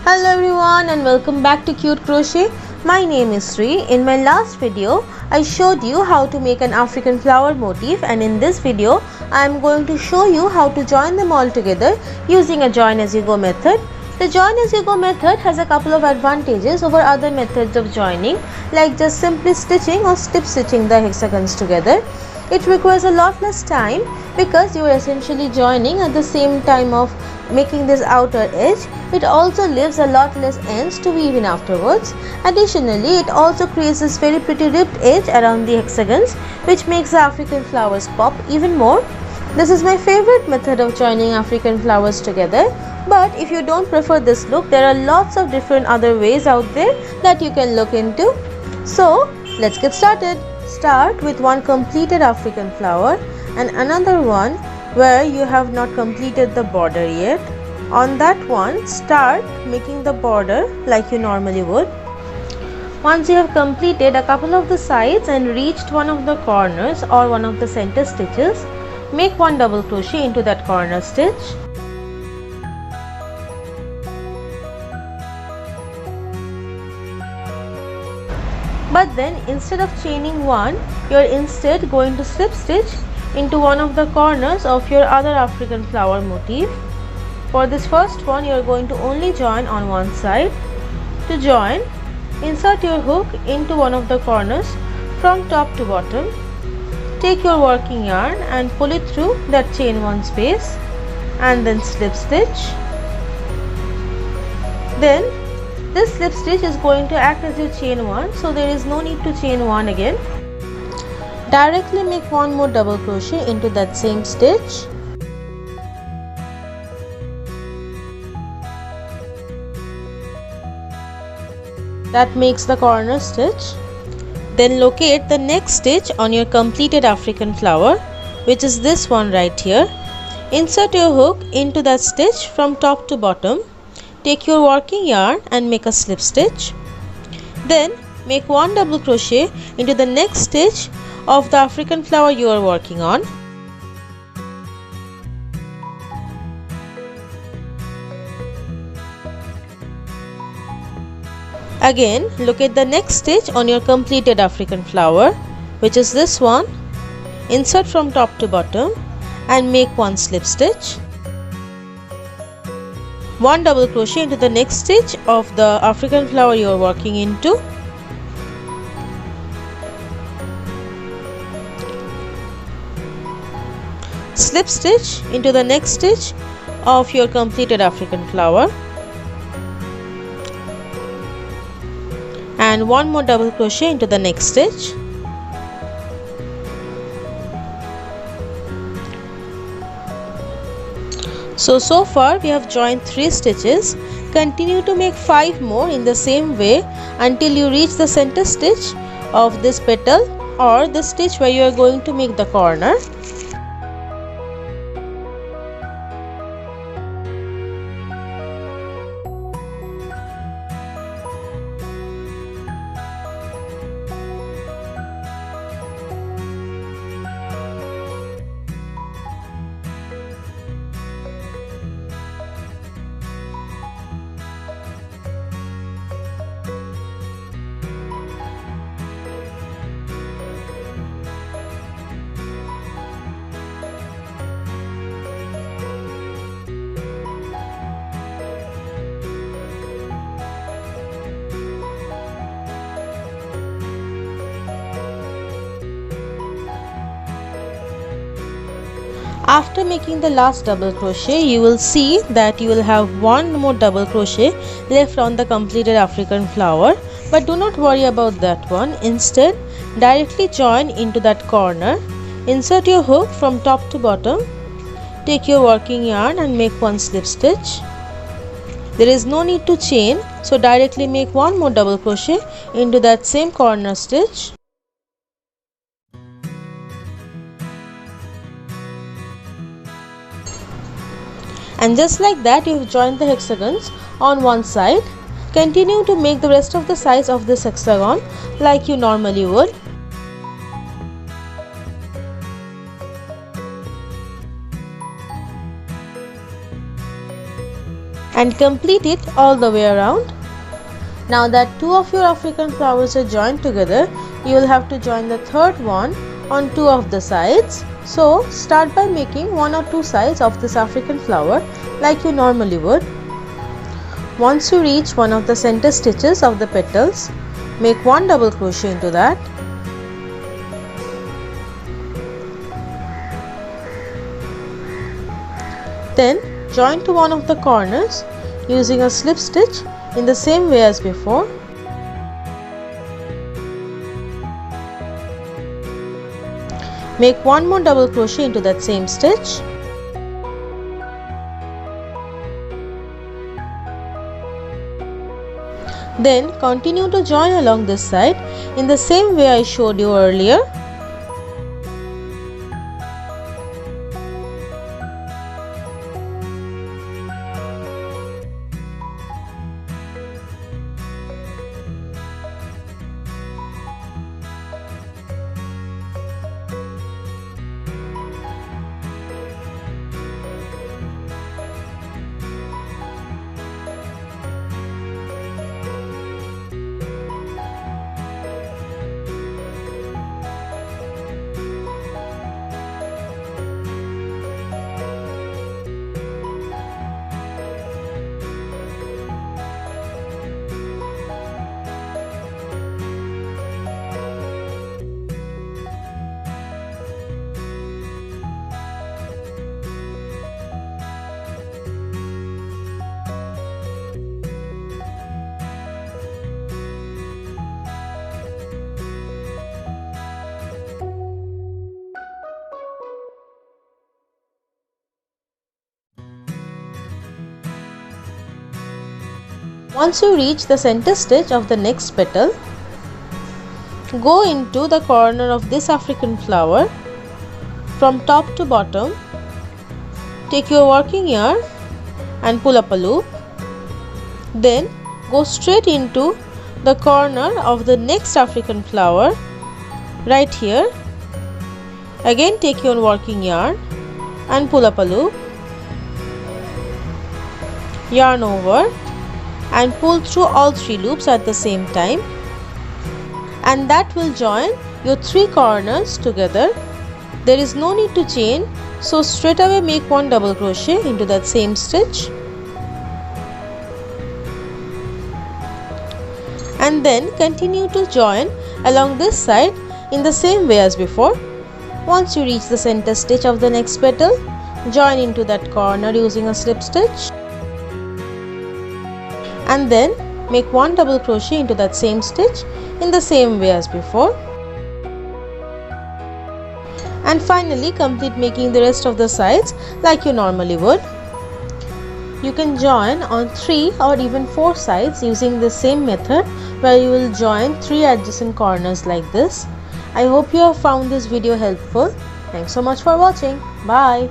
Hello everyone and welcome back to Cute Crochet. My name is Sri. In my last video, I showed you how to make an African flower motif, and in this video, I am going to show you how to join them all together using a join as you go method. The join as you go method has a couple of advantages over other methods of joining, like just simply stitching or slip stitching the hexagons together. It requires a lot less time because you are essentially joining at the same time of making this outer edge. It also leaves a lot less ends to weave in afterwards. Additionally, it also creates this very pretty ribbed edge around the hexagons, which makes the African flowers pop even more. This is my favorite method of joining African flowers together. But if you don't prefer this look, there are lots of different other ways out there that you can look into. So let's get started. Start with one completed African flower and another one where you have not completed the border yet. On that one, start making the border like you normally would. Once you have completed a couple of the sides and reached one of the corners or one of the center stitches, make one double crochet into that corner stitch. But then instead of chaining one, you are instead going to slip stitch into one of the corners of your other African flower motif. For this first one, you are going to only join on one side. To join, insert your hook into one of the corners from top to bottom. Take your working yarn and pull it through that chain one space and then slip stitch. Then this slip stitch is going to act as your chain one, so there is no need to chain one again. Directly make one more double crochet into that same stitch. That makes the corner stitch. Then locate the next stitch on your completed African flower, which is this one right here. Insert your hook into that stitch from top to bottom. Take your working yarn and make a slip stitch. Then make one double crochet into the next stitch of the African flower you are working on. Again, locate the next stitch on your completed African flower, which is this one. Insert from top to bottom and make one slip stitch. One double crochet into the next stitch of the African flower you are working into. Slip stitch into the next stitch of your completed African flower. And one more double crochet into the next stitch. So far we have joined 3 stitches. Continue to make 5 more in the same way until you reach the center stitch of this petal or the stitch where you are going to make the corner. After making the last double crochet, you will see that you will have one more double crochet left on the completed African flower, but do not worry about that one. Instead, directly join into that corner. Insert your hook from top to bottom. Take your working yarn and make one slip stitch. There is no need to chain, so directly make one more double crochet into that same corner stitch. And just like that, you have joined the hexagons on one side. Continue to make the rest of the sides of this hexagon like you normally would. and complete it all the way around. Now that two of your African flowers are joined together, you will have to join the third one on two of the sides. So start by making one or two sides of this African flower like you normally would. Once you reach one of the center stitches of the petals, make one double crochet into that. Then join to one of the corners using a slip stitch in the same way as before. Make one more double crochet into that same stitch. Then continue to join along this side in the same way I showed you earlier. Once you reach the center stitch of the next petal, go into the corner of this African flower from top to bottom. Take your working yarn and pull up a loop. Then go straight into the corner of the next African flower right here. Again take your working yarn and pull up a loop. Yarn over and pull through all three loops at the same time, and that will join your three corners together. There is no need to chain, so straight away make one double crochet into that same stitch and then continue to join along this side in the same way as before. Once you reach the center stitch of the next petal, join into that corner using a slip stitch and then make one double crochet into that same stitch in the same way as before, and finally complete making the rest of the sides like you normally would. You can join on 3 or even 4 sides using the same method, where you will join 3 adjacent corners like this. I hope you have found this video helpful. Thanks so much for watching. Bye.